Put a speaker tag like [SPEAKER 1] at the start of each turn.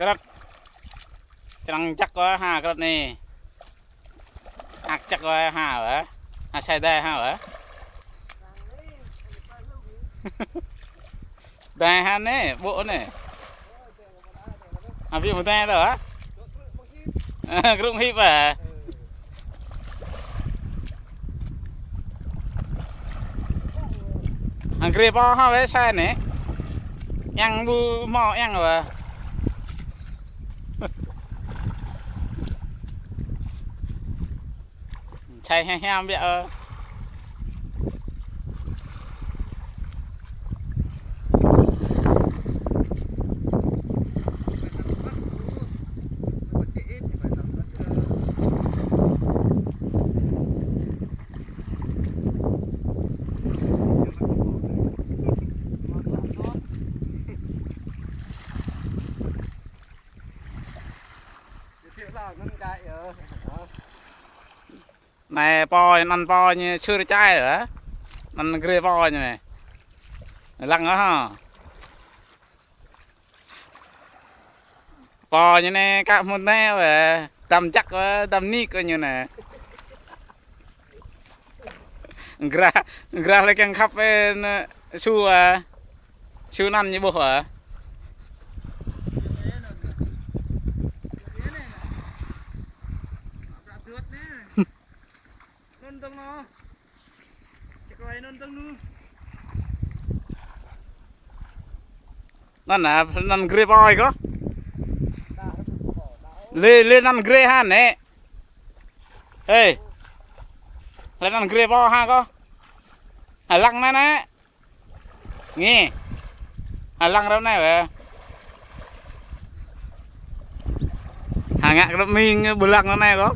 [SPEAKER 1] rất chẳng chắc có hà cái này hạt chắc có hà ở hà sai đây hà ở đây hà nè bộ nè à việc một tay rồi á cũng hít à hàng kia bao ha với sai nè ăn bu mò ăn rồi chạy hem vậy này po ăn po như chưa trái nữa ăn ghê po như này lăng đó ha po như này các môn này về tầm chắc tầm ní coi như này gra lại càng khắp bên su năn như bộ hảนั่นน่ะนั่นเกรย์บอยก็เล่นั่นเกรย์ฮะเนี่ยเฮ้ยเล่นั่นเกรย์บอยฮะก็หลังนั่นนะงี้หลังแล้วนะเว้ยหางะก็มีบุหลังนั่นแน่ก็